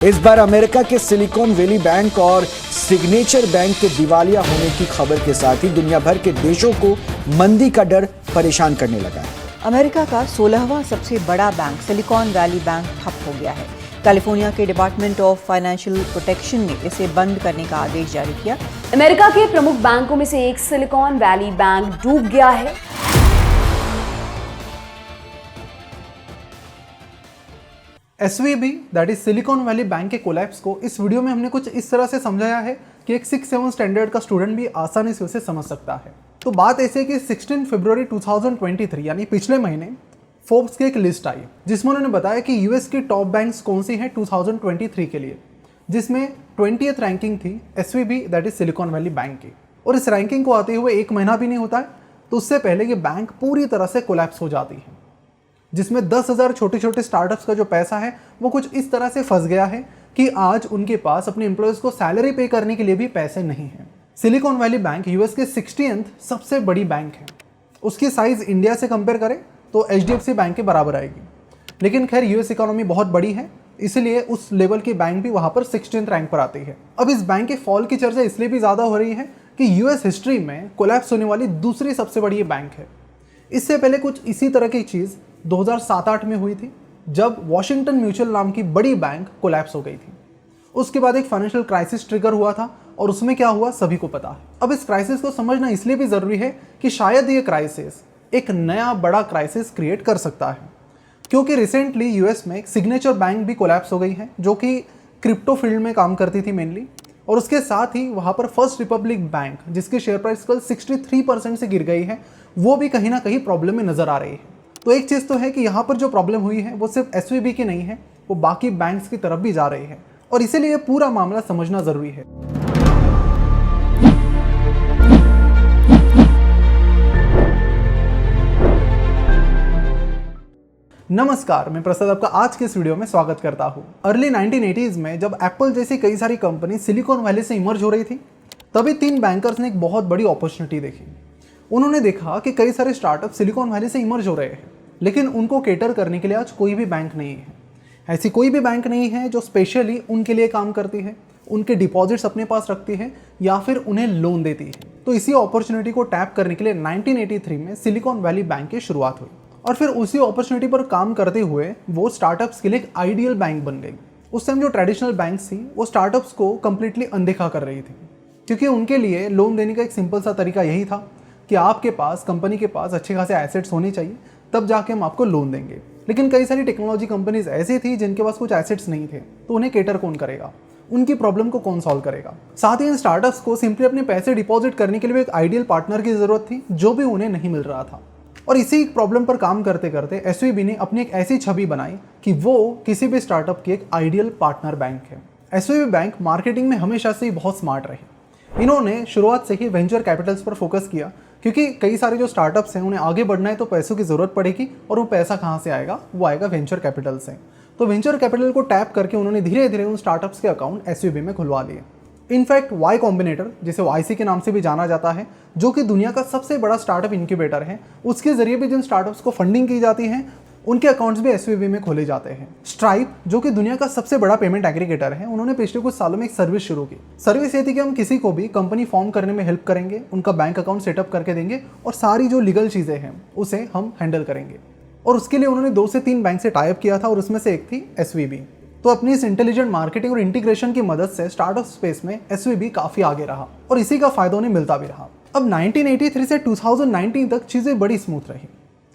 इस बार अमेरिका के silicon valley bank और सिग्नेचर बैंक के दिवालिया होने की खबर के साथ ही दुनिया भर के देशों को मंदी का डर परेशान करने लगा है। अमेरिका का 16वां सबसे बड़ा बैंक सिलिकॉन वैली बैंक ठप हो गया है। कैलिफोर्निया के डिपार्टमेंट ऑफ फाइनेंशियल प्रोटेक्शन ने इसे बंद करने का आदेश जारी किया। अमेरिका के प्रमुख बैंकों में से एक सिलिकॉन वैली बैंक डूब गया है। SVB that is silicon valley bank के कोलैप्स को इस वीडियो में हमने कुछ इस तरह से समझाया है कि एक 6-7 स्टैंडर्ड का स्टूडेंट भी आसानी से उसे समझ सकता है। तो बात ऐसे है कि 16 फरवरी 2023 यानी पिछले महीने फोर्ब्स की एक लिस्ट आई जिसमें उन्होंने बताया कि यूएस की टॉप बैंक्स कौन सी हैं 2023 के लिए, जिसमें 20th रैंकिंग थी SVB that is silicon valley bank की। और इस रैंकिंग को आते हुए एक महीना भी नहीं होता है तो उससे पहले ये बैंक पूरी तरह से कोलैप्स हो जाती है, जिसमें 10,000 छोटे छोटे स्टार्टअप्स का जो पैसा है वो कुछ इस तरह से फंस गया है कि आज उनके पास अपने एम्प्लॉयज को सैलरी पे करने के लिए भी पैसे नहीं हैं। सिलिकॉन वैली बैंक यूएस के 60th सबसे बड़ी बैंक है। उसकी साइज इंडिया से कंपेयर करें तो HDFC बैंक के बराबर आएगी, लेकिन खैर यूएस इकोनॉमी बहुत बड़ी है इसलिए उस लेवल की बैंक भी वहाँ पर 16th रैंक पर आती है। अब इस बैंक के फॉल की चर्चा इसलिए भी ज़्यादा हो रही है कि यूएस हिस्ट्री में कोलैप्स होने वाली दूसरी सबसे बड़ी ये बैंक है। इससे पहले कुछ इसी तरह की चीज़ 2007-8 में हुई थी जब वॉशिंगटन म्यूचुअल नाम की बड़ी बैंक कोलैप्स हो गई थी। उसके बाद एक फाइनेंशियल क्राइसिस ट्रिगर हुआ था और उसमें क्या हुआ सभी को पता है। अब इस क्राइसिस को समझना इसलिए भी ज़रूरी है कि शायद ये क्राइसिस एक नया बड़ा क्राइसिस क्रिएट कर सकता है, क्योंकि रिसेंटली यूएस में एक सिग्नेचर बैंक भी कोलैप्स हो गई है जो कि क्रिप्टो फील्ड में काम करती थी मेनली, और उसके साथ ही वहाँ पर फर्स्ट रिपब्लिक बैंक जिसकी शेयर प्राइस कल 63% से गिर गई है वो भी कहीं ना कहीं प्रॉब्लम में नज़र आ रही है। तो एक चीज़ तो है कि यहाँ पर जो प्रॉब्लम हुई है वो सिर्फ SVB की नहीं है, वो बाकी बैंक्स की तरफ भी जा रही है और इसीलिए पूरा मामला समझना ज़रूरी है। नमस्कार, मैं प्रसाद आपका आज के इस वीडियो में स्वागत करता हूँ। अर्ली 1980s में जब एप्पल जैसी कई सारी कंपनी सिलिकॉन वैली से इमर्ज हो रही थी तभी 3 बैंकर्स ने एक बहुत बड़ी अपॉर्चुनिटी देखी। उन्होंने देखा कि कई सारे स्टार्टअप सिलिकॉन वैली से इमर्ज हो रहे हैं, लेकिन उनको केटर करने के लिए आज कोई भी बैंक नहीं है। ऐसी कोई भी बैंक नहीं है जो स्पेशली उनके लिए काम करती है, उनके डिपॉजिट्स अपने पास रखती है या फिर उन्हें लोन देती है। तो इसी अपॉर्चुनिटी को टैप करने के लिए 1983 में सिलिकॉन वैली बैंक की शुरुआत हुई और फिर उसी अपॉर्चुनिटी पर काम करते हुए वो स्टार्टअप्स के लिए एक आइडियल बैंक बन गई। उस टाइम जो ट्रेडिशनल बैंक थी वो स्टार्टअप्स को कम्प्लीटली अनदेखा कर रही थी, क्योंकि उनके लिए लोन देने का एक सिंपल सा तरीका यही था कि आपके पास कंपनी के पास अच्छे खासे एसेट्स होने चाहिए तब जाके हम आपको लोन देंगे। लेकिन कई सारी टेक्नोलॉजी कंपनीज ऐसी थी जिनके पास कुछ एसेट्स नहीं थे, तो उन्हें केटर कौन करेगा, उनकी प्रॉब्लम को कौन सॉल्व करेगा। साथ ही इन स्टार्टअप्स को सिंपली अपने पैसे डिपॉजिट करने के लिए एक आइडियल पार्टनर की जरूरत थी जो भी उन्हें नहीं मिल रहा था। और इसी प्रॉब्लम पर काम करते करते SVB ने अपनी एक ऐसी छवि बनाई कि वो किसी भी स्टार्टअप की एक आइडियल पार्टनर बैंक है। SVB बैंक मार्केटिंग में हमेशा से ही बहुत स्मार्ट रही। इन्होंने शुरुआत से ही वेंचर कैपिटल्स पर फोकस किया, क्योंकि कई सारे जो स्टार्टअप्स हैं उन्हें आगे बढ़ना है तो पैसों की ज़रूरत पड़ेगी और वो पैसा कहाँ से आएगा, वो आएगा वेंचर कैपिटल से। तो वेंचर कैपिटल को टैप करके उन्होंने धीरे धीरे उन स्टार्टअप्स के अकाउंट SVB में खुलवा लिए। इनफैक्ट Y कॉम्बिनेटर, जिसे YC के नाम से भी जाना जाता है, जो कि दुनिया का सबसे बड़ा स्टार्टअप इंक्यूबेटर है, उसके जरिए भी जिन स्टार्टअप्स को फंडिंग की जाती है उनके अकाउंट्स भी SVB में खोले जाते हैं। स्ट्राइप, जो कि दुनिया का सबसे बड़ा पेमेंट एग्रीगेटर है, उन्होंने पिछले कुछ सालों में एक सर्विस शुरू की। सर्विस ये थी कि हम किसी को भी कंपनी फॉर्म करने में हेल्प करेंगे, उनका बैंक अकाउंट सेटअप करके देंगे और सारी जो लीगल चीज़ें हैं उसे हम हैंडल करेंगे। और उसके लिए उन्होंने 2 से 3 बैंक से टाइप किया था और उसमें से एक थी SVB। तो अपनी इस इंटेलिजेंट मार्केटिंग और इंटीग्रेशन की मदद से स्टार्टअप स्पेस में SVB काफ़ी आगे रहा और इसी का फायदा उन्हें मिलता भी रहा। अब 1983 से 2019 तक चीज़ें बड़ी स्मूथ रही,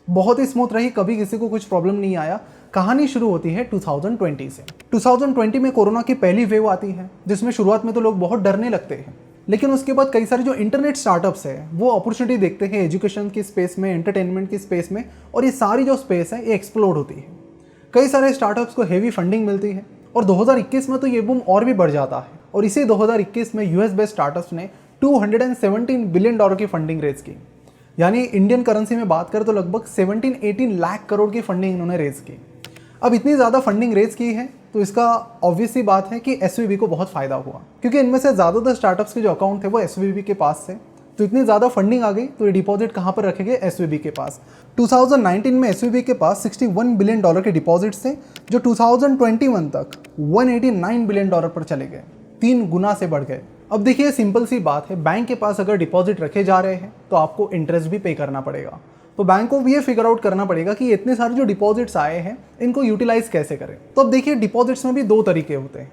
बहुत ही स्मूथ रही, कभी किसी को कुछ प्रॉब्लम नहीं आया। कहानी शुरू होती है 2020 से। 2020 में कोरोना की पहली वेव आती है, जिसमें शुरुआत में तो लोग बहुत डरने लगते हैं, लेकिन उसके बाद कई सारे जो इंटरनेट स्टार्टअप्स है वो अपॉर्चुनिटी देखते हैं एजुकेशन की स्पेस में, एंटरटेनमेंट की स्पेस में, और ये सारी जो स्पेस है ये एक्सप्लोड होती है। कई सारे स्टार्टअप्स को हेवी फंडिंग मिलती है और 2021 में तो ये बूम और भी बढ़ जाता है और इसी 2021 में US बेस्ड स्टार्टअप्स ने $217 बिलियन की फंडिंग रेज की। यानी इंडियन करेंसी में बात करें तो लगभग 17-18 लाख करोड़ की फंडिंग इन्होंने रेज की। अब इतनी ज़्यादा फंडिंग रेज की है तो इसका ऑब्वियस सी बात है कि SVB को बहुत फ़ायदा हुआ, क्योंकि इनमें से ज़्यादातर स्टार्टअप्स के जो अकाउंट थे वो SVB के पास थे। तो इतनी ज़्यादा फंडिंग आ गई तो ये डिपॉजिट कहाँ पर रखेंगे? एसवीबी के पास। 2019 में एसवीबी के पास $61 बिलियन के डिपॉजिट्स थे, जो 2021 तक $189 बिलियन पर चले गए, 3 गुना से बढ़ गए। अब देखिए सिंपल सी बात है, बैंक के पास अगर डिपॉजिट रखे जा रहे हैं तो आपको इंटरेस्ट भी पे करना पड़ेगा। तो बैंक को भी ये फिगर आउट करना पड़ेगा कि इतने सारे जो डिपॉजिट्स आए हैं इनको यूटिलाइज कैसे करें। तो अब देखिए डिपॉजिट्स में भी 2 तरीके होते हैं।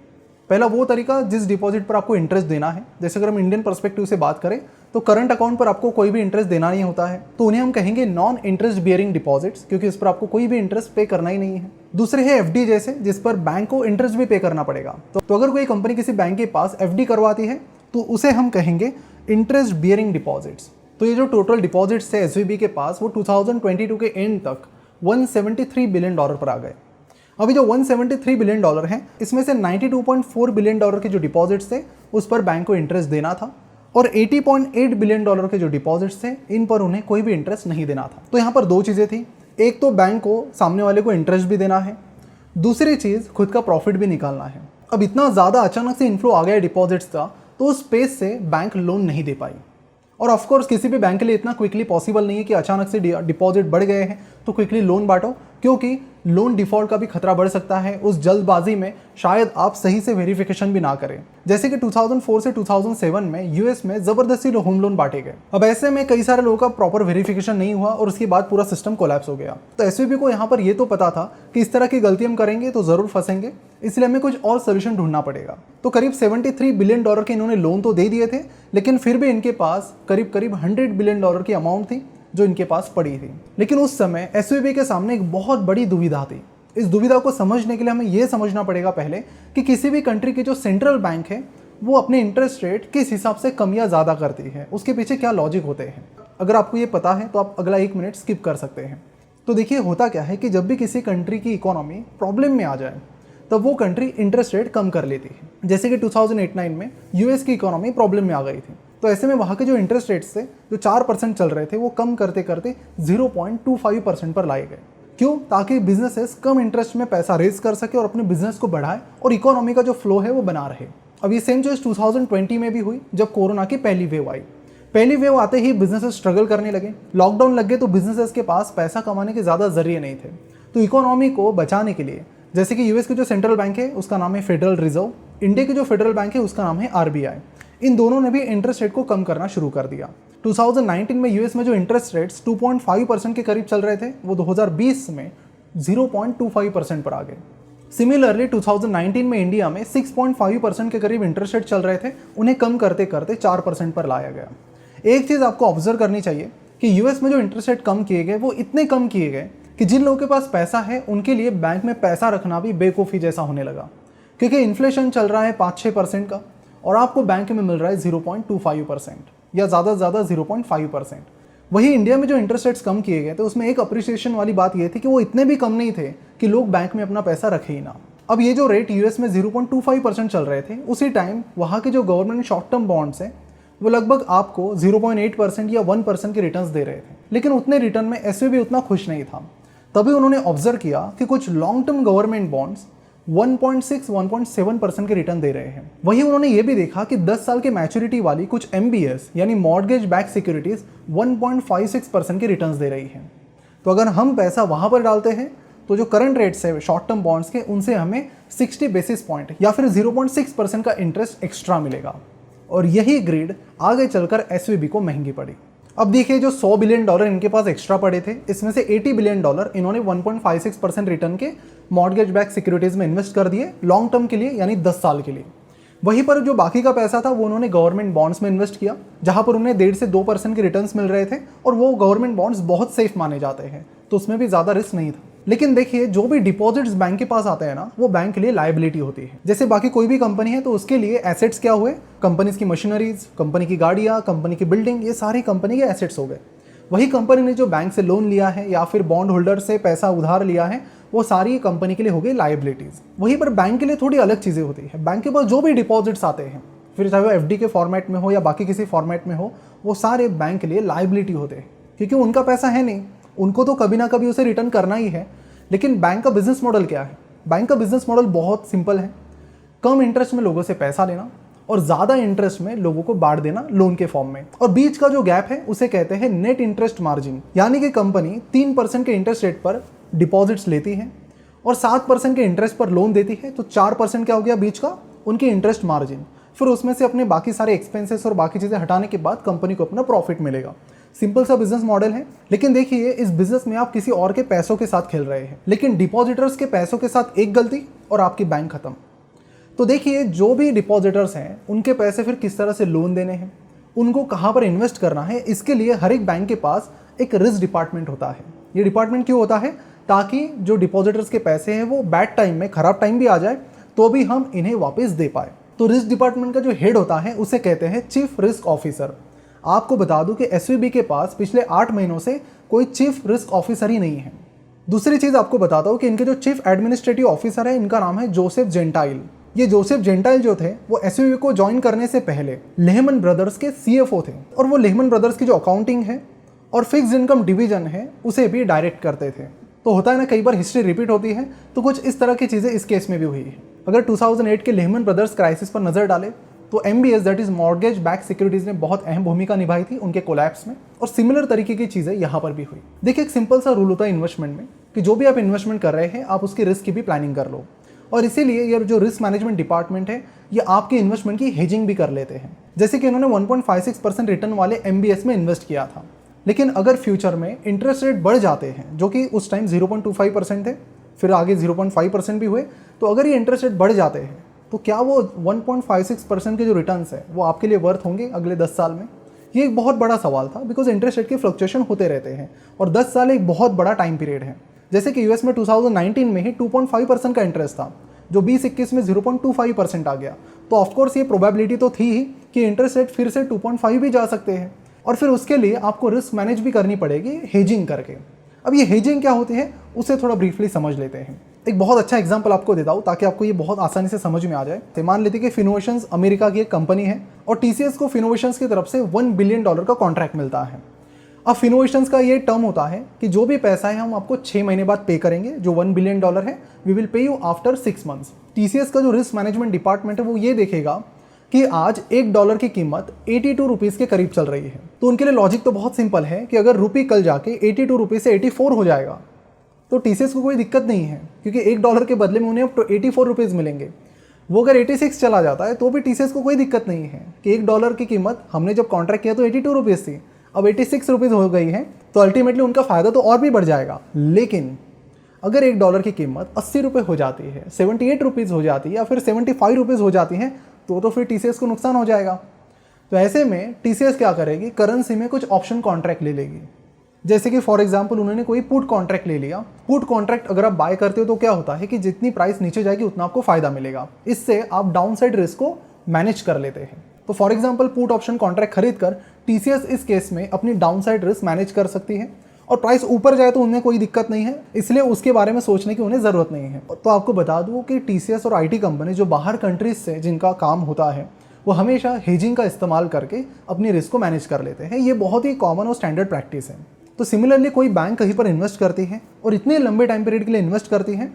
पहला वो तरीका जिस डिपॉजिट पर आपको इंटरेस्ट देना है, जैसे अगर हम इंडियन पर्सपेक्टिव से बात करें तो करंट अकाउंट पर आपको कोई भी इंटरेस्ट देना नहीं होता है, तो उन्हें हम कहेंगे नॉन इंटरेस्ट बियरिंग डिपॉजिट्स, क्योंकि इस पर आपको कोई भी इंटरेस्ट पे करना ही नहीं है। दूसरे है एफडी जैसे, जिस पर बैंक को इंटरेस्ट भी पे करना पड़ेगा। तो अगर कोई कंपनी किसी बैंक के पास एफडी करवाती है तो उसे हम कहेंगे इंटरेस्ट बियरिंग डिपॉजिट्स। तो ये जो टोटल डिपॉजिट्स है एसवीबी के पास वो 2022 के एंड तक $173 बिलियन पर आ गए। अभी जो $173 बिलियन हैं इसमें से $92.4 बिलियन के जो डिपॉजिट्स थे उस पर बैंक को इंटरेस्ट देना था, और $80.8 बिलियन के जो डिपॉजिट्स थे इन पर उन्हें कोई भी इंटरेस्ट नहीं देना था। तो यहाँ पर 2 चीज़ें थी, एक तो बैंक को सामने वाले को इंटरेस्ट भी देना है, दूसरी चीज़ खुद का प्रॉफिट भी निकालना है। अब इतना ज़्यादा अचानक से इन्फ्लो आ गया डिपॉजिट्स का, तो उस स्पेस से बैंक लोन नहीं दे पाई। और ऑफ कोर्स किसी भी बैंक के लिए इतना क्विकली पॉसिबल नहीं है कि अचानक से डिपॉजिट बढ़ गए हैं तो क्विकली लोन बांटो, क्योंकि लोन डिफॉल्ट का भी खतरा बढ़ सकता है। उस जल्दबाजी में शायद आप सही से वेरिफिकेशन भी ना करें, जैसे कि 2004 से 2007 में यूएस में जबरदस्ती होम लोन बांटे गए। अब ऐसे में कई सारे लोगों का प्रॉपर वेरिफिकेशन नहीं हुआ और उसके बाद पूरा सिस्टम कोलैप्स हो गया। तो एसवीबी को यहाँ पर ये तो पता था कि इस तरह की गलती हम करेंगे तो जरूर फंसेंगे, इसलिए हमें कुछ और सोल्यूशन ढूंढना पड़ेगा। तो करीब $73 बिलियन के इन्होंने लोन तो दे दिए थे, लेकिन फिर भी इनके पास करीब $100 बिलियन की अमाउंट थी जो इनके पास पड़ी थी। लेकिन उस समय एसवीबी के सामने एक बहुत बड़ी दुविधा थी। इस दुविधा को समझने के लिए हमें यह समझना पड़ेगा पहले कि किसी भी कंट्री की जो सेंट्रल बैंक है वो अपने इंटरेस्ट रेट किस हिसाब से कम या ज़्यादा करती है, उसके पीछे क्या लॉजिक होते हैं। अगर आपको ये पता है तो आप अगला 1 मिनट स्किप कर सकते हैं। तो देखिए होता क्या है कि जब भी किसी कंट्री की इकोनॉमी प्रॉब्लम में आ जाए तब वो कंट्री इंटरेस्ट रेट कम कर लेती है। जैसे कि 2008-9 में यूएस की इकोनॉमी प्रॉब्लम में आ गई थी, तो ऐसे में वहाँ के जो इंटरेस्ट रेट्स थे जो 4% चल रहे थे वो कम करते करते 0.25% पर लाए गए। क्यों? ताकि बिजनेसेस कम इंटरेस्ट में पैसा रेज कर सके और अपने बिजनेस को बढ़ाए और इकोनॉमी का जो फ्लो है वो बना रहे। अब ये सेम चीज़ 2020 में भी हुई जब कोरोना की पहली वेव आई। पहली वेव आते ही बिजनेसेस स्ट्रगल करने लगे, लॉकडाउन लग गए तो बिजनेसेस के पास पैसा कमाने के ज़्यादा जरिए नहीं थे। तो इकोनॉमी को बचाने के लिए जैसे कि यूएस की जो सेंट्रल बैंक है उसका नाम है फेडरल रिजर्व, इंडिया की जो फेडरल बैंक है उसका नाम है आरबीआई, इन दोनों ने भी इंटरेस्ट रेट को कम करना शुरू कर दिया। 2019 में यूएस में जो इंटरेस्ट रेट्स 2.5% के करीब चल रहे थे वो 2020 में 0.25% पर आ गए। सिमिलरली 2019 में इंडिया में 6.5% के करीब इंटरेस्ट रेट चल रहे थे, उन्हें कम करते करते 4% पर लाया गया। एक चीज़ आपको ऑब्जर्व करनी चाहिए कि यूएस में जो इंटरेस्ट रेट कम किए गए वो इतने कम किए गए कि जिन लोगों के पास पैसा है उनके लिए बैंक में पैसा रखना भी बेवकूफ़ी जैसा होने लगा, क्योंकि इन्फ्लेशन चल रहा है 5-6% का और आपको बैंक में मिल रहा है 0.25% या ज़्यादा से ज़्यादा 0.5%। वही इंडिया में जो इंटरेस्ट रेट्स कम किए गए थे उसमें एक अप्रिसिएशन वाली बात ये थी कि वो इतने भी कम नहीं थे कि लोग बैंक में अपना पैसा रखे ही ना। अब ये जो रेट यूएस में 0.25% चल रहे थे, उसी टाइम वहाँ के जो गवर्नमेंट शॉर्ट टर्म बॉन्ड्स हैं वो लगभग आपको 0.8% या 1% के रिटर्न्स दे रहे थे। लेकिन उतने रिटर्न में एसवीबी उतना खुश नहीं था। तभी उन्होंने ऑब्जर्व किया कि कुछ लॉन्ग टर्म गवर्नमेंट बॉन्ड्स 1.6-1.7% के रिटर्न दे रहे हैं। वहीं उन्होंने ये भी देखा कि 10 साल के मैच्योरिटी वाली कुछ MBS यानी मॉर्गेज बैक सिक्योरिटीज 1.56% के रिटर्न्स दे रही हैं। तो अगर हम पैसा वहां पर डालते हैं तो जो करंट रेट्स है शॉर्ट टर्म बॉन्ड्स के उनसे हमें 60 बेसिस पॉइंट या फिर 0.6% का इंटरेस्ट एक्स्ट्रा मिलेगा। और यही ग्रिड आगे चलकर एसवीबी को महंगी पड़ी। अब देखिए जो $100 बिलियन इनके पास एक्स्ट्रा पड़े थे, इसमें से $80 बिलियन इन्होंने 1.56% रिटर्न के मॉर्गेज बैक सिक्योरिटीज में इन्वेस्ट कर दिए लॉन्ग टर्म के लिए, यानी 10 साल के लिए। वहीं पर जो बाकी का पैसा था वो उन्होंने गवर्नमेंट बॉन्ड्स में इन्वेस्ट किया, जहां पर उन्हें 1.5 से 2% के रिटर्न्स मिल रहे थे और वो गवर्नमेंट बॉन्ड्स बहुत सेफ माने जाते हैं, तो उसमें भी ज़्यादा रिस्क नहीं था। लेकिन देखिए जो भी डिपॉजिट्स बैंक के पास आते हैं ना, वो बैंक के लिए लायबिलिटी होती है। जैसे बाकी कोई भी कंपनी है तो उसके लिए एसेट्स क्या हुए, कंपनीज की मशीनरीज, कंपनी की गाड़ियाँ, कंपनी की बिल्डिंग, ये सारी कंपनी के एसेट्स हो गए। वही कंपनी ने जो बैंक से लोन लिया है या फिर बॉन्ड होल्डर से पैसा उधार लिया है, वो सारी कंपनी के लिए हो गई लायबिलिटीज। वहीं पर बैंक के लिए थोड़ी अलग चीज़ें होती है। बैंक के पास जो भी डिपॉजिट्स आते हैं, फिर चाहे वो एफडी के फॉर्मेट में हो या बाकी किसी फॉर्मेट में हो, वो सारे बैंक के लिए लायबिलिटी होते हैं, क्योंकि उनका पैसा है नहीं, उनको तो कभी ना कभी उसे रिटर्न करना ही है। लेकिन बैंक का बिजनेस मॉडल क्या है? बैंक का बिजनेस मॉडल बहुत सिंपल है, कम इंटरेस्ट में लोगों से पैसा लेना और ज़्यादा इंटरेस्ट में लोगों को बांट देना लोन के फॉर्म में। और बीच का जो गैप है उसे कहते हैं नेट इंटरेस्ट मार्जिन, यानी कि कंपनी 3% के इंटरेस्ट रेट पर डिपॉजिट्स लेती है और 7% के इंटरेस्ट पर लोन देती है, तो 4% क्या हो गया बीच का, उनकी इंटरेस्ट मार्जिन। फिर उसमें से अपने बाकी सारे एक्सपेंसेस और बाकी चीज़ें हटाने के बाद कंपनी को अपना प्रॉफिट मिलेगा। सिंपल सा बिजनेस मॉडल है, लेकिन देखिए इस बिजनेस में आप किसी और के पैसों के साथ खेल रहे हैं, लेकिन डिपॉजिटर्स के पैसों के साथ एक गलती और आपकी बैंक खत्म। तो देखिए जो भी डिपॉजिटर्स हैं उनके पैसे फिर किस तरह से लोन देने हैं, उनको कहाँ पर इन्वेस्ट करना है, इसके लिए हर एक बैंक के पास एक रिस्क डिपार्टमेंट होता है। ये डिपार्टमेंट क्यों होता है, ताकि जो डिपॉजिटर्स के पैसे हैं वो बैड टाइम में, खराब टाइम भी आ जाए तो भी हम इन्हें वापस दे पाए। तो रिस्क डिपार्टमेंट का जो हेड होता है उसे कहते हैं चीफ रिस्क ऑफिसर। आपको बता दूं कि एसवीबी के पास पिछले 8 महीनों से कोई चीफ रिस्क ऑफिसर ही नहीं है। दूसरी चीज़ आपको बताता हूँ कि इनके जो चीफ एडमिनिस्ट्रेटिव ऑफिसर है इनका नाम है जोसेफ जेंटाइल। ये जोसेफ जेंटाइल जो थे वो एसवीबी को ज्वाइन करने से पहले लेहमन ब्रदर्स के सीएफओ थे, और वो लेहमन ब्रदर्स की जो अकाउंटिंग है और फिक्स्ड इनकम डिवीजन है उसे भी डायरेक्ट करते थे। तो होता है ना, कई बार हिस्ट्री रिपीट होती है, तो कुछ इस तरह की चीज़ें इस केस में भी हुई है। अगर 2008 के लेहमन ब्रदर्स क्राइसिस पर नजर डालें तो MBS that is mortgage back securities ने बहुत अहम भूमिका निभाई थी उनके कोलैप्स में, और सिमिलर तरीके की चीज़ें यहाँ पर भी हुई। देखिए एक सिंपल सा रूल होता है इन्वेस्टमेंट में कि जो भी आप इन्वेस्टमेंट कर रहे हैं आप उसकी रिस्क की भी प्लानिंग कर लो, और इसीलिए ये जो रिस्क मैनेजमेंट डिपार्टमेंट है ये आपके इन्वेस्टमेंट की हेजिंग भी कर लेते हैं। जैसे कि इन्होंने 1.56% रिटर्न वाले MBS में इन्वेस्ट किया था, लेकिन अगर फ्यूचर में इंटरेस्ट रेट बढ़ जाते हैं, जो कि उस टाइम 0.25% थे, फिर आगे 0.5% भी हुए, तो अगर ये इंटरेस्ट रेट बढ़ जाते हैं तो क्या वो 1.56% के जो रिटर्न्स है वो आपके लिए वर्थ होंगे अगले 10 साल में? ये एक बहुत बड़ा सवाल था, बिकॉज इंटरेस्ट रेट के फ्लक्चुएशन होते रहते हैं और 10 साल एक बहुत बड़ा टाइम पीरियड है। जैसे कि यूएस में 2019 में ही 2.5% का इंटरेस्ट था, जो 2021 में 0.25% आ गया। तो ऑफकोर्स ये प्रोबेबिलिटी तो थी ही कि इंटरेस्ट रेट फिर से 2.5 भी जा सकते हैं, और फिर उसके लिए आपको रिस्क मैनेज भी करनी पड़ेगी हेजिंग करके। अब ये हेजिंग क्या होती है उसे थोड़ा ब्रीफली समझ लेते हैं। एक बहुत अच्छा एग्जांपल आपको देता हूँ ताकि आपको ये बहुत आसानी से समझ में आ जाए। तो मान लेते कि फिनोवेशंस अमेरिका की एक कंपनी है और TCS को फिनोवेशंस की तरफ से $1 बिलियन का कॉन्ट्रैक्ट मिलता है। अब फिनोवेशंस का ये टर्म होता है कि जो भी पैसा है हम आपको 6 महीने बाद पे करेंगे, जो $1 बिलियन है we will pay you after 6 months. TCS का जो रिस्क मैनेजमेंट डिपार्टमेंट है वो ये देखेगा कि आज $1 की कीमत 82 रुपीज़ के करीब चल रही है। तो उनके लिए लॉजिक तो बहुत सिंपल है कि अगर रुपी कल जाके 82 रुपीज़ से 84 हो जाएगा तो TCS को कोई दिक्कत नहीं है, क्योंकि $1 के बदले में उन्हें अब 84 रुपीज़ मिलेंगे। वो अगर 86 चला जाता है तो भी TCS को कोई दिक्कत नहीं है कि $1 की कीमत हमने जब कॉन्ट्रैक्ट किया तो 82 रुपीज़ थी, अब 86 रुपीज़ हो गई है, तो अल्टीमेटली उनका फ़ायदा तो और भी बढ़ जाएगा। लेकिन अगर $1 की कीमत 80 रुपये हो जाती है, 78 रुपीज़ हो जाती है या फिर 75 रुपीज़ हो जाती है, तो फिर TCS को नुकसान हो जाएगा। तो ऐसे में TCS क्या करेगी, करेंसी में कुछ ऑप्शन कॉन्ट्रैक्ट ले लेगी। जैसे कि फॉर एग्जांपल उन्होंने कोई पुट कॉन्ट्रैक्ट ले लिया। पुट कॉन्ट्रैक्ट अगर आप बाय करते हो तो क्या होता है कि जितनी प्राइस नीचे जाएगी उतना आपको फायदा मिलेगा, इससे आप डाउन साइड रिस्क को मैनेज कर लेते हैं। तो for example put option contract खरीद कर TCS इस केस में अपनी डाउन साइड रिस्क मैनेज कर सकती है, और प्राइस ऊपर जाए तो उन्हें कोई दिक्कत नहीं है, इसलिए उसके बारे में सोचने की उन्हें ज़रूरत नहीं है। तो आपको बता दूँ कि TCS और IT कंपनी जो बाहर कंट्रीज से जिनका काम होता है वो हमेशा हेजिंग का इस्तेमाल करके अपनी रिस्क को मैनेज कर लेते हैं। ये बहुत ही कॉमन और स्टैंडर्ड प्रैक्टिस है। तो सिमिलरली कोई बैंक कहीं पर इन्वेस्ट करती है और इतने लंबे टाइम पीरियड के लिए इन्वेस्ट करती है,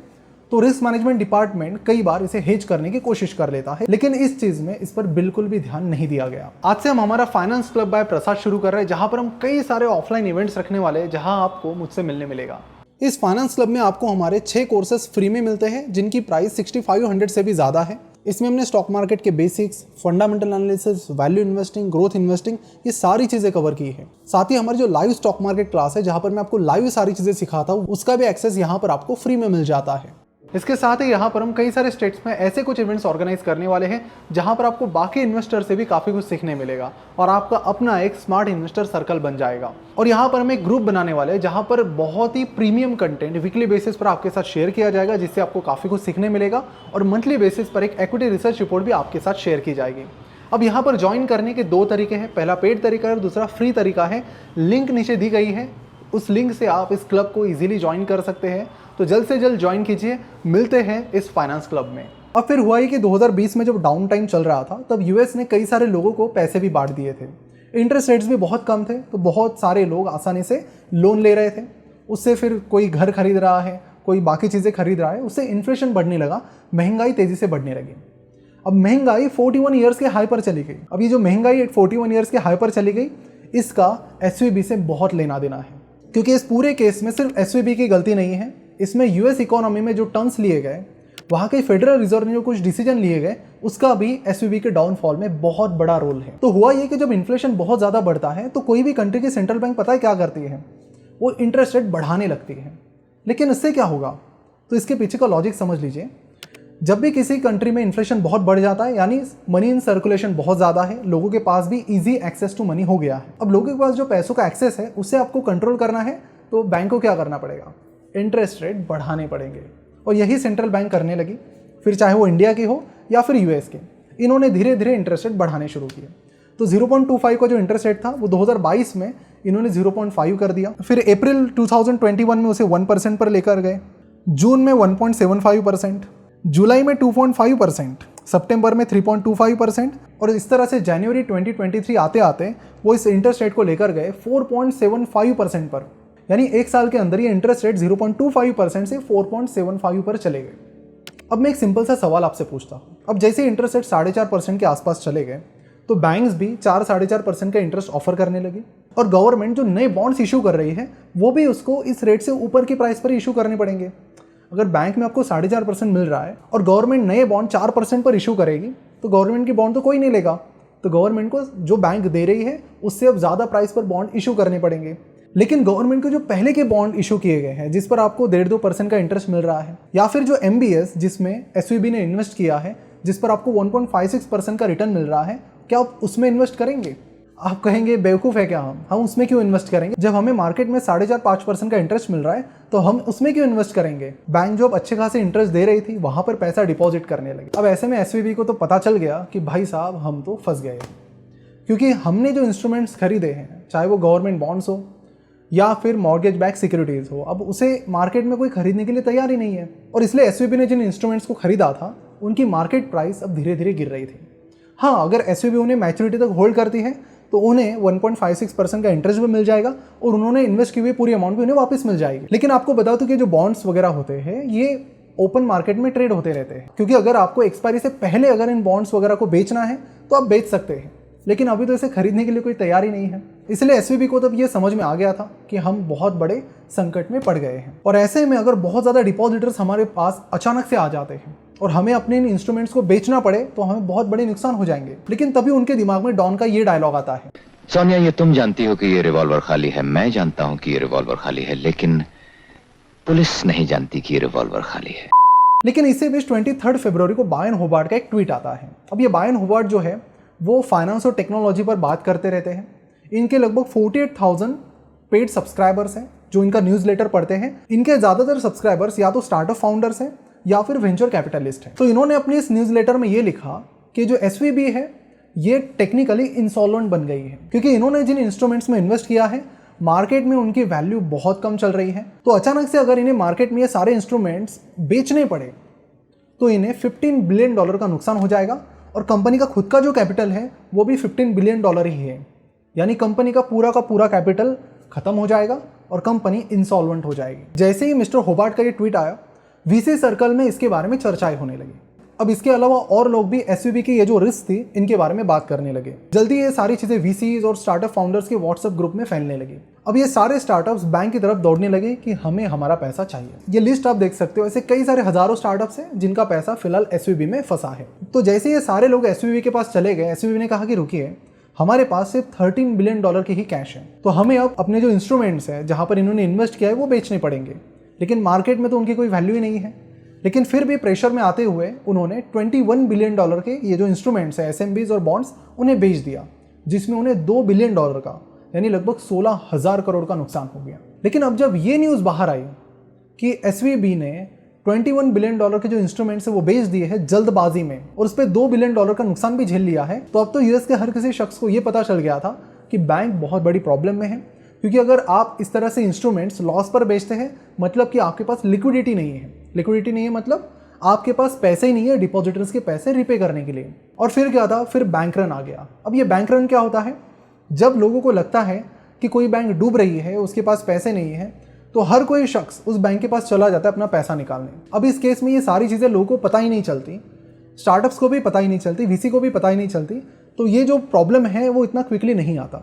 तो रिस्क मैनेजमेंट डिपार्टमेंट कई बार इसे हेज करने की कोशिश कर लेता है, लेकिन इस चीज में इस पर बिल्कुल भी ध्यान नहीं दिया गया। आज से हम हमारा फाइनेंस क्लब बाय प्रसाद शुरू कर रहे हैं, जहां पर हम कई सारे ऑफलाइन इवेंट्स रखने वाले हैं, जहां आपको मुझसे मिलने मिलेगा। इस फाइनेंस क्लब में आपको हमारे 6 कोर्सेज फ्री में मिलते हैं, जिनकी प्राइस 6500 से भी ज़्यादा है। इसमें हमने स्टॉक मार्केट के basics, fundamental analysis, value investing, growth investing, ये सारी चीज़ें कवर की है। साथ ही हमारी जो लाइव स्टॉक मार्केट क्लास है, जहाँ पर मैं आपको लाइव सारी चीज़ें सिखाता हूँ, उसका भी एक्सेस यहाँ पर आपको फ्री में मिल जाता है। इसके साथ ही यहाँ पर हम कई सारे स्टेट्स में ऐसे कुछ इवेंट्स ऑर्गेनाइज करने वाले हैं, जहाँ पर आपको बाकी इन्वेस्टर से भी काफ़ी कुछ सीखने मिलेगा और आपका अपना एक स्मार्ट इन्वेस्टर सर्कल बन जाएगा। और यहाँ पर हम एक ग्रुप बनाने वाले हैं, जहाँ पर बहुत ही प्रीमियम कंटेंट वीकली बेसिस पर आपके साथ शेयर किया जाएगा, जिससे आपको काफ़ी कुछ सीखने मिलेगा, और मंथली बेसिस पर एक इक्विटी रिसर्च रिपोर्ट भी आपके साथ शेयर की जाएगी। अब यहाँ पर ज्वाइन करने के 2 तरीके हैं, पहला पेड तरीका है और दूसरा फ्री तरीका है। लिंक नीचे दी गई है, उस लिंक से आप इस क्लब को इजीली ज्वाइन कर सकते हैं। तो जल्द से जल्द ज्वाइन कीजिए। मिलते हैं इस फाइनेंस क्लब में। अब फिर हुआ ही कि 2020 में जब डाउन टाइम चल रहा था, तब यूएस ने कई सारे लोगों को पैसे भी बांट दिए थे। इंटरेस्ट रेट्स भी बहुत कम थे, तो बहुत सारे लोग आसानी से लोन ले रहे थे। उससे फिर कोई घर खरीद रहा है, कोई बाकी चीज़ें खरीद रहा है, उससे इन्फ्लेशन बढ़ने लगा, महंगाई तेज़ी से बढ़ने लगी। अब महंगाई 41 ईयर्स के हाई पर चली गई। अब ये जो महंगाई 41 ईयर्स के हाई पर चली गई, इसका एसवीबी से बहुत लेना देना है, क्योंकि इस पूरे केस में सिर्फ एसवीबी की गलती नहीं है। इसमें यूएस इकोनॉमी में जो टर्न्स लिए गए, वहाँ के फेडरल रिजर्व ने जो कुछ डिसीजन लिए गए, उसका भी एसवीबी के डाउनफॉल में बहुत बड़ा रोल है। तो हुआ ये कि जब इन्फ्लेशन बहुत ज़्यादा बढ़ता है तो कोई भी कंट्री की सेंट्रल बैंक पता है क्या करती है, वो इंटरेस्ट रेट बढ़ाने लगती है। लेकिन इससे क्या होगा, तो इसके पीछे का लॉजिक समझ लीजिए। जब भी किसी कंट्री में इन्फ्लेशन बहुत बढ़ जाता है, यानी मनी इन सर्कुलेशन बहुत ज़्यादा है, लोगों के पास भी इजी एक्सेस टू मनी हो गया है। अब लोगों के पास जो पैसों का एक्सेस है उससे आपको कंट्रोल करना है, तो बैंक को क्या करना पड़ेगा, इंटरेस्ट रेट बढ़ाने पड़ेंगे। और यही सेंट्रल बैंक करने लगी, फिर चाहे वो इंडिया की हो या फिर यूएस के। इन्होंने धीरे धीरे इंटरेस्ट रेट बढ़ाने शुरू किए। तो 0.25 का जो इंटरेस्ट रेट था वो 2022 में इन्होंने 0.5 कर दिया। फिर अप्रैल 2021 में उसे 1% पर लेकर गए, जून में 1.75%, जुलाई में 2.5%, सितंबर में 3.25%, और इस तरह से जनवरी 2023 आते आते वो इस इंटरेस्ट रेट को लेकर गए 4.75% पर। यानी एक साल के अंदर ये इंटरेस्ट रेट 0.25% से 4.75 पर चले गए। अब मैं एक सिंपल सा सवाल आपसे पूछता हूँ। अब जैसे इंटरेस्ट रेट 4.5% के आसपास चले गए, तो बैंक्स भी 4-4.5% का इंटरेस्ट ऑफर करने लगी, और गवर्नमेंट जो नए बॉन्ड्स इशू कर रही है वो भी उसको इस रेट से ऊपर की प्राइस पर इशू करने पड़ेंगे। अगर बैंक में आपको 4.5% मिल रहा है और गवर्नमेंट नए बॉन्ड 4% पर इशू करेगी, तो गवर्नमेंट की बॉन्ड तो कोई नहीं लेगा। तो गवर्नमेंट को जो बैंक दे रही है उससे अब ज़्यादा प्राइस पर बॉन्ड इशू करने पड़ेंगे। लेकिन गवर्नमेंट को जो पहले के बॉन्ड इशू किए गए हैं, जिस पर आपको 1.5-2% का इंटरेस्ट मिल रहा है, या फिर जो MBS जिसमें एसवीबी ने इन्वेस्ट किया है, जिस पर आपको 1.56% का रिटर्न मिल रहा है, क्या आप उसमें इन्वेस्ट करेंगे? आप कहेंगे बेवकूफ़ है क्या हम उसमें क्यों इन्वेस्ट करेंगे? जब हमें मार्केट में 4.5-5% का इंटरेस्ट मिल रहा है तो हम उसमें क्यों इन्वेस्ट करेंगे? बैंक जो अब अच्छे खासे इंटरेस्ट दे रही थी, वहाँ पर पैसा डिपॉजिट करने लगे। अब ऐसे में एसवीबी को तो पता चल गया कि भाई साहब हम तो फंस गए, क्योंकि हमने जो इंस्ट्रूमेंट्स खरीदे हैं, चाहे वो गवर्नमेंट बॉन्ड्स हो या फिर मॉर्गेज बैक सिक्योरिटीज़ हो, अब उसे मार्केट में कोई खरीदने के लिए तैयार ही नहीं है। और इसलिए एसवीबी ने जिन इंस्ट्रूमेंट्स को खरीदा था उनकी मार्केट प्राइस अब धीरे धीरे गिर रही थी। हाँ, अगर एसवीबी उन्हें मैच्योरिटी तक होल्ड करती है तो उन्हें 1.56% का इंटरेस्ट भी मिल जाएगा और उन्होंने इन्वेस्ट की हुई पूरी अमाउंट भी उन्हें वापस मिल जाएगी। लेकिन आपको बता दूं कि जो बॉन्ड्स वगैरह होते हैं ये ओपन मार्केट में ट्रेड होते रहते हैं, क्योंकि अगर आपको एक्सपायरी से पहले अगर इन बॉन्ड्स वगैरह को बेचना है तो आप बेच सकते हैं, लेकिन अभी तो इसे खरीदने के लिए कोई तैयारी नहीं है। इसलिए एसवीबी को तब ये समझ में आ गया था कि हम बहुत बड़े संकट में पड़ गए हैं। और ऐसे में अगर बहुत ज़्यादा डिपॉजिटर्स हमारे पास अचानक से आ जाते हैं और हमें अपने इन इंस्ट्रूमेंट्स को बेचना पड़े तो हमें बहुत बड़े नुकसान हो जाएंगे। लेकिन तभी उनके दिमाग में डॉन का ये डायलॉग आता है, सोनिया, ये तुम जानती हो कि ये रिवॉल्वर खाली है, मैं जानता हूं कि ये रिवॉल्वर खाली है, लेकिन पुलिस नहीं जानती कि ये रिवॉल्वर खाली है। लेकिन इससे बीच 23 फरवरी को बायन होबार्ट का एक ट्वीट आता है। अब ये बायन होबार्ट जो है वो फाइनेंस और टेक्नोलॉजी पर बात करते रहते हैं। इनके लगभग 48,000 पेड सब्सक्राइबर्स हैं जो इनका न्यूज़लेटर पढ़ते हैं। इनके ज़्यादातर सब्सक्राइबर्स या तो स्टार्टअप फाउंडर्स हैं या फिर वेंचर कैपिटलिस्ट हैं। तो इन्होंने अपने इस न्यूज़लेटर में ये लिखा कि जो एसवीबी है ये टेक्निकली इंसॉल्वेंट बन गई है, क्योंकि इन्होंने जिन इंस्ट्रूमेंट्स में इन्वेस्ट किया है मार्केट में उनकी वैल्यू बहुत कम चल रही है। तो अचानक से अगर इन्हें मार्केट में ये सारे इंस्ट्रूमेंट्स बेचने पड़े तो इन्हें $15 बिलियन का नुकसान हो जाएगा, और कंपनी का खुद का जो कैपिटल है वो भी $15 बिलियन ही है। यानी कंपनी का पूरा कैपिटल खत्म हो जाएगा और कंपनी इंसॉल्वेंट हो जाएगी। जैसे ही मिस्टर होबार्ट का ये ट्वीट आया, वीसी सर्कल में इसके बारे में चर्चाएं होने लगी। अब इसके अलावा और लोग भी एसवीबी की ये जो रिस्क थी इनके बारे में बात करने लगे। जल्दी ये सारी चीज़ें वीसीज और स्टार्टअप फाउंडर्स के व्हाट्सएप ग्रुप में फैलने लगी। अब ये सारे स्टार्टअप्स बैंक की तरफ दौड़ने लगे कि हमें हमारा पैसा चाहिए। ये लिस्ट आप देख सकते हो, ऐसे कई सारे हजारों स्टार्टअप्स हैं जिनका पैसा फिलहाल एसवीबी में फंसा है। तो जैसे ये सारे लोग एसवीबी के पास चले गए, एसवीबी ने कहा कि रुकिए, हमारे पास सिर्फ $13 बिलियन की ही कैश है, तो हमें अब अपने जो इंस्ट्रूमेंट्स है जहाँ पर इन्होंने इन्वेस्ट किया है वो बेचने पड़ेंगे। लेकिन मार्केट में तो उनकी कोई वैल्यू ही नहीं है। लेकिन फिर भी प्रेशर में आते हुए उन्होंने $21 बिलियन के ये जो इंस्ट्रूमेंट्स है, एसएमबीज और बॉन्ड्स, उन्हें बेच दिया, जिसमें उन्हें $2 बिलियन का यानी लगभग 16,000 करोड़ का नुकसान हो गया। लेकिन अब जब ये न्यूज़ बाहर आई कि एसवीबी ने $21 बिलियन के जो इंस्ट्रूमेंट्स है वो बेच दिए हैं जल्दबाजी में, और उस पर $2 बिलियन का नुकसान भी झेल लिया है, तो अब तो यूएस के हर किसी शख्स को ये पता चल गया था कि बैंक बहुत बड़ी प्रॉब्लम में है। क्योंकि अगर आप इस तरह से इंस्ट्रूमेंट्स लॉस पर बेचते हैं, मतलब कि आपके पास लिक्विडिटी नहीं है। लिक्विडिटी नहीं है मतलब आपके पास पैसे ही नहीं है डिपॉजिटर्स के पैसे रिपे करने के लिए। और फिर क्या था, फिर बैंक रन आ गया। अब ये बैंक रन क्या होता है? जब लोगों को लगता है कि कोई बैंक डूब रही है, उसके पास पैसे नहीं है, तो हर कोई शख्स उस बैंक के पास चला जाता है अपना पैसा निकालने। अब इस केस में ये सारी चीज़ें लोगों को पता ही नहीं चलती स्टार्टअप्स को भी पता ही नहीं चलती, वीसी को भी पता ही नहीं चलती। तो ये जो प्रॉब्लम है वो इतना क्विकली नहीं आता,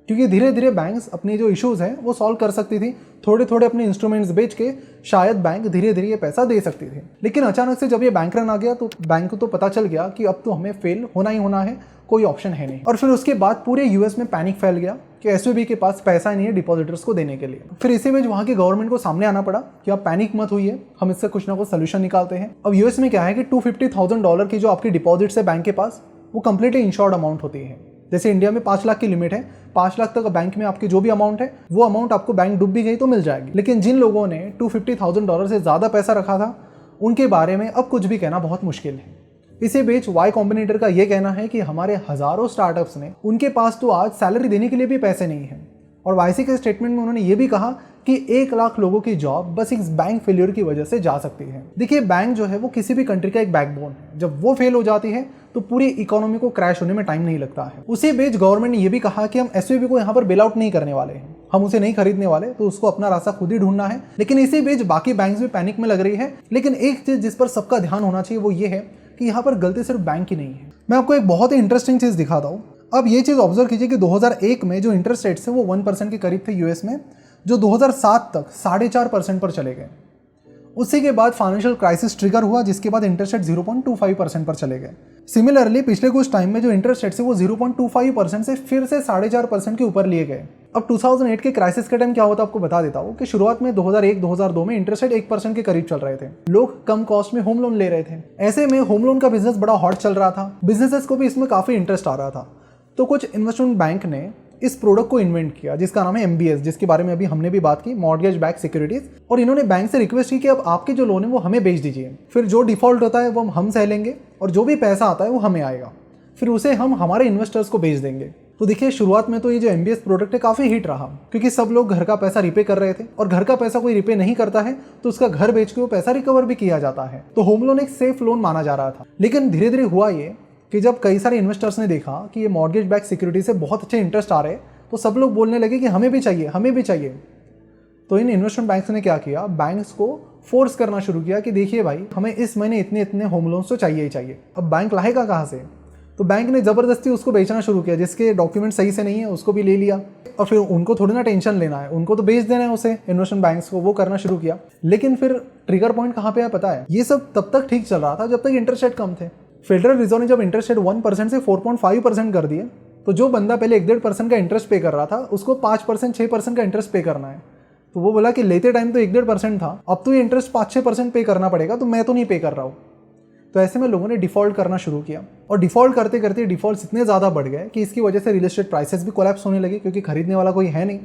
क्योंकि धीरे धीरे बैंक्स अपनी जो इश्यूज़ हैं वो सॉल्व कर सकती थी, थोड़े थोड़े अपने इंस्ट्रूमेंट्स बेच के शायद बैंक धीरे धीरे ये पैसा दे सकती थी। लेकिन अचानक से जब ये बैंक रन आ गया तो बैंक को तो पता चल गया कि अब तो हमें फेल होना ही होना है, कोई ऑप्शन है नहीं। और फिर उसके बाद पूरे यूएस में पैनिक फैल गया कि एसवीबी के पास पैसा नहीं है डिपॉजिटर्स को देने के लिए। फिर इसी में वहाँ की गवर्नमेंट को सामने आना पड़ा कि आप पैनिक मत होइए, हम इससे कुछ ना कुछ सोल्यूशन निकालते हैं। अब यूएस में क्या है कि $250,000 की जो आपकी डिपॉजिट्स है बैंक के पास, वो कंप्लीटली इंश्योर्ड अमाउंट होती है। जैसे इंडिया में 5 लाख की लिमिट है, 5 लाख तक बैंक में आपकी जो भी अमाउंट है वो अमाउंट आपको बैंक डूब भी गई तो मिल जाएगी। लेकिन जिन लोगों ने $250,000 से ज़्यादा पैसा रखा था उनके बारे में अब कुछ भी कहना बहुत मुश्किल है। इसी बीच वाई कॉम्बिनेटर का ये कहना है कि हमारे हज़ारों स्टार्टअप्स ने, उनके पास तो आज सैलरी देने के लिए भी पैसे नहीं हैं। और वाईसी के स्टेटमेंट में उन्होंने ये भी कहा कि 1 लाख लोगों की जॉब बस इस बैंक फेलियर की वजह से जा सकती है। देखिए, बैंक जो है वो किसी भी कंट्री का एक बैकबोन है। जब वो फेल हो जाती है तो पूरी इकोनॉमी को क्रैश होने में टाइम नहीं लगता है। उसी बीच गवर्नमेंट ने यह भी कहा कि हम एसवीबी को यहाँ पर बेल आउट नहीं करने वाले हैं, हम उसे नहीं खरीदने वाले, तो उसको अपना रास्ता खुद ही ढूंढना है। लेकिन इसी बीच बाकी बैंक्स भी पैनिक में लग रही है। लेकिन एक चीज जिस पर सबका ध्यान होना चाहिए वो ये है कि यहाँ पर गलती सिर्फ बैंक की नहीं है। मैं आपको एक बहुत ही इंटरेस्टिंग चीज दिखाता हूँ। अब ये चीज ऑब्जर्व कीजिए कि 2001 में जो इंटरेस्ट रेट्स थे वो 1% के करीब थे यूएस में, जो 2007 तक 4.5% पर चले गए। उसी के बाद फाइनेंशियल क्राइसिस ट्रिगर हुआ, जिसके बाद इंटरेस्ट रेट 0.25% पर चले गए। सिमिलरली पिछले कुछ टाइम में जो इंटरेस्ट रेट से वो 0.25% से फिर से 4.5% के ऊपर लिए गए। अब 2008 के क्राइसिस के टाइम क्या होता आपको बता देता हूँ कि शुरुआत में 2001-2002 में इंटरेस्ट रेट 1% के करीब चल रहे थे। लोग कम कॉस्ट में होम लोन ले रहे थे। ऐसे में होम लोन का बिजनेस बड़ा हॉट चल रहा था, बिजनेसेस को भी इसमें काफ़ी इंटरेस्ट आ रहा था। तो कुछ इन्वेस्टमेंट बैंक ने इस प्रोडक्ट को इन्वेंट किया जिसका नाम है एमबीएस, जिसके बारे में अभी हमने भी बात की, मॉर्गेज बैक सिक्योरिटीज। और इन्होंने बैंक से रिक्वेस्ट की कि अब आपके जो लोन है वो हमें बेच दीजिए, फिर जो डिफॉल्ट होता है वो हम सह लेंगे और जो भी पैसा आता है वो हमें आएगा, फिर उसे हम हमारे इन्वेस्टर्स को बेच देंगे। तो देखिए, शुरुआत में तो ये जो एमबीएस प्रोडक्ट है काफ़ी हिट रहा, क्योंकि सब लोग घर का पैसा रिपे कर रहे थे और घर का पैसा कोई रिपे नहीं करता है तो उसका घर बेच के वो पैसा रिकवर भी किया जाता है। तो होम लोन एक सेफ लोन माना जा रहा था। लेकिन धीरे धीरे हुआ ये कि जब कई सारे इन्वेस्टर्स ने देखा कि ये मॉर्गेज बैक सिक्योरिटी से बहुत अच्छे इंटरेस्ट आ रहे, तो सब लोग बोलने लगे कि हमें भी चाहिए, हमें भी चाहिए। तो इन इन्वेस्टमेंट बैंक्स ने क्या किया, बैंक्स को फोर्स करना शुरू किया कि देखिए भाई, हमें इस महीने इतने इतने होम लोन्स तो चाहिए ही चाहिए। अब बैंक लाएगा कहाँ से? तो बैंक ने ज़बरदस्ती उसको बेचना शुरू किया, जिसके डॉक्यूमेंट सही से नहीं है उसको भी ले लिया। और फिर उनको थोड़ी ना टेंशन लेना है, उनको तो बेच देना है उसे, इन्वेस्टमेंट बैंक्स को, वो करना शुरू किया। लेकिन फिर ट्रिगर पॉइंट कहाँ पे है पता है? ये सब तब तक ठीक चल रहा था जब तक इंटरेस्ट रेट कम थे। फेडरल रिजर्व ने जब इंटरेस्ट रेट 1% से 4.5% कर दिए, तो जो बंदा पहले 1-1.5% का इंटरेस्ट पे कर रहा था उसको 5%, 6% का इंटरेस्ट पे करना है। तो वो बोला कि लेते टाइम तो 1-1.5% था, अब तो ये इंटरेस्ट 5-6% पे करना पड़ेगा, तो मैं तो नहीं पे कर रहा हूँ। तो ऐसे में लोगों ने डिफॉल्ट करना शुरू किया और डिफॉल्ट करते करते डिफॉल्ट्स इतने ज़्यादा बढ़ गए कि इसकी वजह से रियल एस्टेट प्राइसेस भी कोलैप्स होने लगे, क्योंकि खरीदने वाला कोई है नहीं।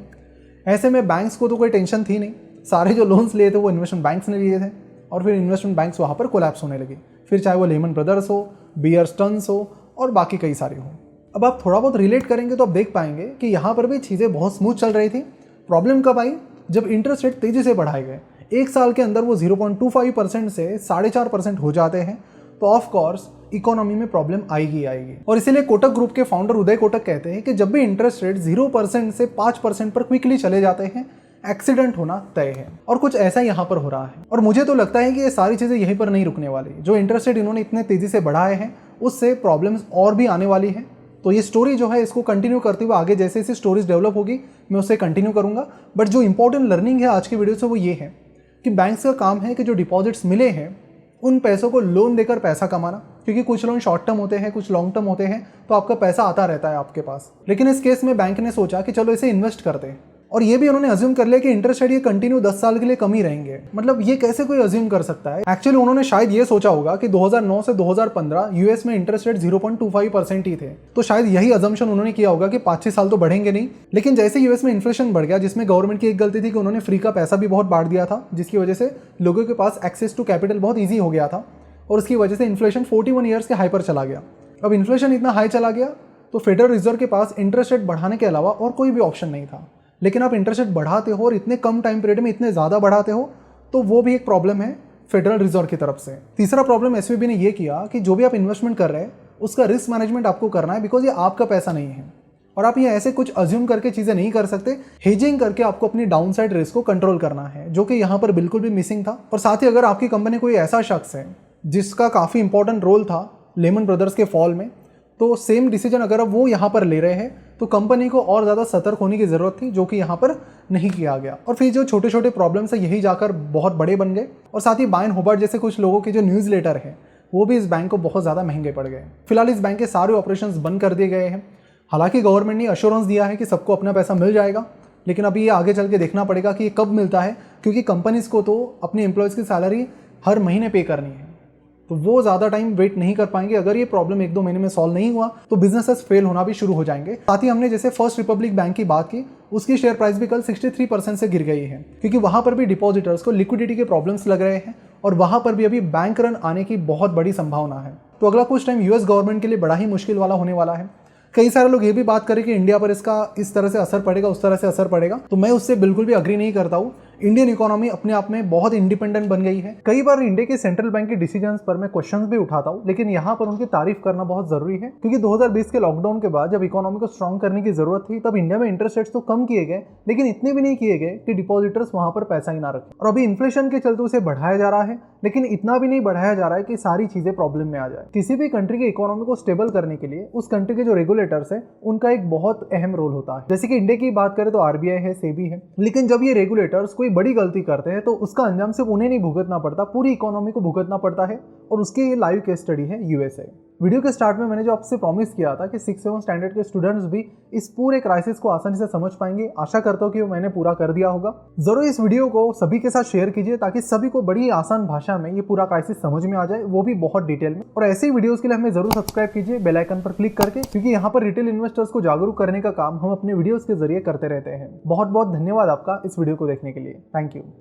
ऐसे में बैंक्स को तो कोई टेंशन थी नहीं, सारे जो लोन्स लिए थे वो इन्वेस्टमेंट बैंक्स ने लिए थे और फिर इन्वेस्टमेंट बैंक्स वहाँ पर कोलैप्स होने लगे। फिर चाहे वो लेमन ब्रदर्स हो, बियर स्टर्न्स हो और बाकी कई सारे हो। अब आप थोड़ा बहुत रिलेट करेंगे तो आप देख पाएंगे कि यहाँ पर भी चीज़ें बहुत स्मूथ चल रही थी। प्रॉब्लम कब आई? जब इंटरेस्ट रेट तेज़ी से बढ़ाए गए। एक साल के अंदर वो 0.25% से 4.5% हो जाते हैं, तो ऑफ कोर्स इकोनॉमी में प्रॉब्लम आएगी। और इसीलिए कोटक ग्रुप के फाउंडर उदय कोटक कहते हैं कि जब भी इंटरेस्ट रेट 0% से 5% पर क्विकली चले जाते हैं, एक्सीडेंट होना तय है। और कुछ ऐसा यहाँ पर हो रहा है। और मुझे तो लगता है कि ये सारी चीज़ें यहीं पर नहीं रुकने वाली। जो इंटरेस्ट रेट इन्होंने इतने तेज़ी से बढ़ाए हैं उससे प्रॉब्लम्स और भी आने वाली है। तो ये स्टोरी जो है इसको कंटिन्यू करते हुए आगे जैसे जैसे स्टोरीज डेवलप होगी मैं उससे कंटिन्यू करूँगा। बट जो इंपॉर्टेंट लर्निंग है आज की वीडियो से वो ये है कि बैंक्स का काम है कि जो डिपॉजिट्स मिले हैं उन पैसों को लोन देकर पैसा कमाना, क्योंकि कुछ लोन शॉर्ट टर्म होते हैं, कुछ लॉन्ग टर्म होते हैं, तो आपका पैसा आता रहता है आपके पास। लेकिन इस केस में बैंक ने सोचा कि चलो इसे इन्वेस्ट करते हैं, और ये भी उन्होंने अज्यूम कर लिया कि इंटरेस्ट रेट ये कंटिन्यू 10 साल के लिए कम ही रहेंगे। मतलब ये कैसे कोई अज्यूम कर सकता है? एक्चुअली उन्होंने शायद ये सोचा होगा कि 2009 से 2015 यूएस में इंटरेस्ट रेट 0.25% ही थे, तो शायद यही अजम्पशन उन्होंने किया होगा कि 5-6 साल तो बढ़ेंगे नहीं। लेकिन जैसे यूएस में इन्फ्लेशन बढ़ गया, जिसमें गवर्नमेंट की एक गलती थी कि उन्होंने फ्री का पैसा भी बहुत बांट दिया था, जिसकी वजह से लोगों के पास एक्सेस टू कैपिटल बहुत ईजी हो गया था, और उसकी वजह से इन्फ्लेशन 41 ईयर्स के हाई पर चला गया। अब इन्फ्लेशन इतना हाई चला गया तो फेडरल रिजर्व के पास इंटरेस्ट रेट बढ़ाने के अलावा और कोई भी ऑप्शन नहीं था। लेकिन आप इंटरेस्ट रेट बढ़ाते हो और इतने कम टाइम पीरियड में इतने ज़्यादा बढ़ाते हो, तो वो भी एक प्रॉब्लम है फेडरल रिजर्व की तरफ से। तीसरा प्रॉब्लम एसवीबी ने ये किया कि जो भी आप इन्वेस्टमेंट कर रहे हैं उसका रिस्क मैनेजमेंट आपको करना है, बिकॉज ये आपका पैसा नहीं है और आप ये ऐसे कुछ अज्यूम करके चीज़ें नहीं कर सकते। हेजिंग करके आपको अपनी डाउन साइड रिस्क को कंट्रोल करना है, जो कि यहाँ पर बिल्कुल भी मिसिंग था। और साथ ही अगर आपकी कंपनी कोई ऐसा शख्स है जिसका काफ़ी इंपॉर्टेंट रोल था लेमन ब्रदर्स के फॉल में, तो सेम डिसीजन अगर अब वो यहाँ पर ले रहे हैं तो कंपनी को और ज़्यादा सतर्क होने की ज़रूरत थी, जो कि यहाँ पर नहीं किया गया। और फिर जो छोटे छोटे प्रॉब्लम्स है यही जाकर बहुत बड़े बन गए, और साथ ही बायन होबर्ट जैसे कुछ लोगों के जो न्यूज़लेटर है वो भी इस बैंक को बहुत ज़्यादा महंगे पड़ गए। फिलहाल इस बैंक के सारे ऑपरेशंस बंद कर दिए गए हैं। हालांकि गवर्नमेंट ने अश्योरेंस दिया है कि सबको अपना पैसा मिल जाएगा, लेकिन अभी ये आगे चल के देखना पड़ेगा कि ये कब मिलता है, क्योंकि कंपनीज़ को तो अपने एम्प्लॉयज़ की सैलरी हर महीने पे करनी है, तो वो ज़्यादा टाइम वेट नहीं कर पाएंगे। अगर ये प्रॉब्लम 1-2 महीने में सॉल्व नहीं हुआ तो बिजनेसेस फेल होना भी शुरू हो जाएंगे। साथ ही हमने जैसे फर्स्ट रिपब्लिक बैंक की बात की, उसकी शेयर प्राइस भी कल 63% से गिर गई है, क्योंकि वहाँ पर भी डिपॉजिटर्स को लिक्विडिटी के प्रॉब्लम्स लग रहे हैं और वहाँ पर भी अभी बैंक रन आने की बहुत बड़ी संभावना है। तो अगला कुछ टाइम यूएस गवर्नमेंट के लिए बड़ा ही मुश्किल वाला होने वाला है। कई सारे लोग ये भी बात करें कि इंडिया पर इसका इस तरह से असर पड़ेगा, उस तरह से असर पड़ेगा, तो मैं उससे बिल्कुल भी अग्री नहीं करता हूँ। इंडियन इकोनॉमी अपने आप में बहुत इंडिपेंडेंट बन गई है। कई बार इंडिया के सेंट्रल बैंक के डिसीजंस पर मैं क्वेश्चंस भी उठाता हूँ, लेकिन यहाँ पर उनकी तारीफ करना बहुत जरूरी है, क्योंकि 2020 के लॉकडाउन के बाद जब इकोनॉमी को स्ट्रॉन्ग करने की जरूरत थी, तब इंडिया में इंटरेस्ट रेट्स तो कम किए गए, लेकिन इतने भी नहीं किए गए कि डिपॉजिटर्स वहां पर पैसा ही ना रखें। और अभी इन्फ्लेशन के चलते उसे बढ़ाया जा रहा है, लेकिन इतना भी नहीं बढ़ाया जा रहा है कि सारी चीजें प्रॉब्लम में आ जाए। किसी भी कंट्री के इकोनॉमी को स्टेबल करने के लिए उस कंट्री के जो रेगुलेटर्स है उनका एक बहुत अहम रोल होता है। जैसे कि इंडिया की बात करें तो आरबीआई है, सेबी है, लेकिन जब ये रेगुलेटर्स कोई बड़ी गलती करते हैं तो उसका अंजाम सिर्फ उन्हें नहीं भुगतना पड़ता, पूरी इकोनॉमी को भुगतना पड़ता है, और उसकी ये लाइव केस स्टडी है यूएसए। वीडियो के स्टार्ट में मैंने जो आपसे प्रॉमिस किया था कि 6-7 स्टैंडर्ड के स्टूडेंट्स भी इस पूरे क्राइसिस को आसानी से समझ पाएंगे, आशा करता हूँ कि वो मैंने पूरा कर दिया होगा। जरूर इस वीडियो को सभी के साथ शेयर कीजिए, ताकि सभी को बड़ी आसान भाषा में ये पूरा क्राइसिस समझ में आ जाए, वो भी बहुत डिटेल में। और ऐसे ही वीडियोस के लिए हमें जरूर सब्सक्राइब कीजिए बेल आइकन पर क्लिक करके, क्योंकि यहाँ पर रिटेल इन्वेस्टर्स को जागरूक करने का काम हम अपने वीडियोस के जरिए करते रहते हैं। बहुत बहुत धन्यवाद आपका इस वीडियो को देखने के लिए। Thank you.